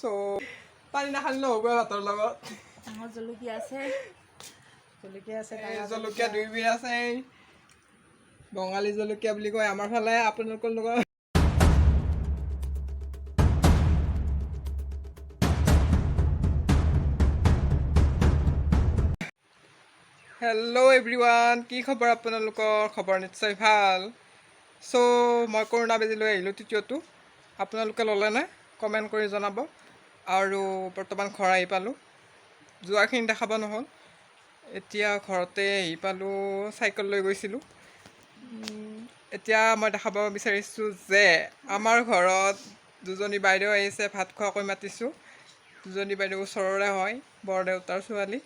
So পানী নাখালে হ'ব ভাতৰ লগত ডাঙৰ জলকীয়া আছে জলকীয়া 2 বিধ আছে বঙালী জলকীয়া বুলি কয় আমাৰ ফালে আপোনালোকৰ লগত হেল্ল' এভৰিৱান কি খবৰ আপোনালোকৰ খবৰ নিশ্চয় ভাল সো মই কৰোণা বেজি লৈ আহিলোঁ তৃতীয়টো আপোনালোকে ল'লেনে কমেণ্ট কৰি জনাব আৰু বৰ্তমান ঘৰ আহি পালোঁ যোৱাখিনি দেখাব নহ'ল এতিয়া ঘৰতে আহি পালোঁ চাইকেল লৈ গৈছিলোঁ এতিয়া মই দেখাব বিচাৰিছোঁ যে আমাৰ ঘৰত দুজনী বাইদেউ আহিছে ভাত খোৱাকৈ মাতিছোঁ দুজনী বাইদেউ ওচৰৰে হয় বৰদেউতাৰ ছোৱালী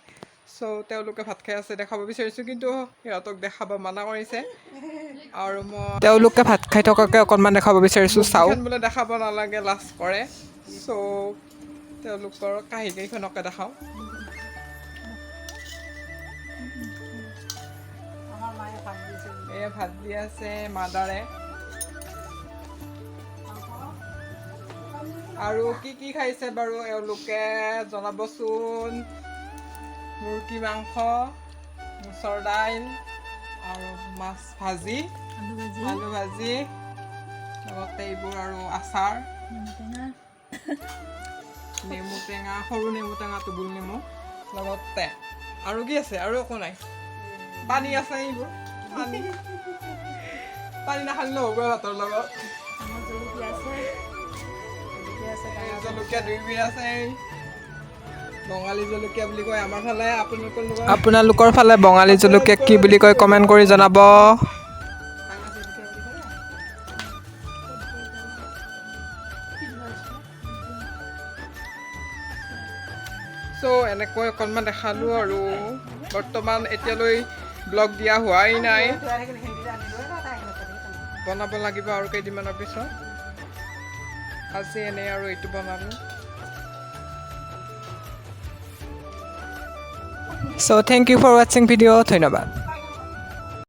সো তেওঁলোকে ভাত খাই আছে দেখাব বিচাৰিছোঁ কিন্তু সিহঁতক দেখাব মানা কৰিছে আৰু মই তেওঁলোকে ভাত খাই থকাকৈ অকণমান দেখাব বিচাৰিছোঁ চাওঁ বোলে দেখাব নালাগে লাজ কৰে সো তেওঁলোকৰ কাঁহী কেইখনকে দেখাওঁ এয়া ভাত দি আছে মাদাৰে আৰু কি খাইছে বাৰু এওঁলোকে জনাবচোন মুৰ্গী মাংস মচুৰ দাইল আৰু মাছ ভাজি আলু ভাজি লগতে এইবোৰ আৰু আচাৰ নেমু টেঙা সৰু নেমু টেঙাটো গোল নেমু লগতে আৰু কি আছে আৰু একো নাই পানী আছে এইবোৰ পানী নাখালে হ'ব ভাতৰ লগত জলকীয়া 2 বিধ আছে বঙালী জলকীয়া বুলি কয় আমাৰ ফালে আপোনালোকৰ ফালে বঙালী জলকীয়া কি বুলি কয় কমেণ্ট কৰি জনাব সো এনেকৈ অকণমান দেখালোঁ আৰু বৰ্তমান এতিয়ালৈ ব্লগ দিয়া হোৱাই নাই বনাব লাগিব আৰু কেইদিনমানৰ পিছত আজি এনেই আৰু এইটো বনালোঁ So thank you for watching video. ধন্যবাদ।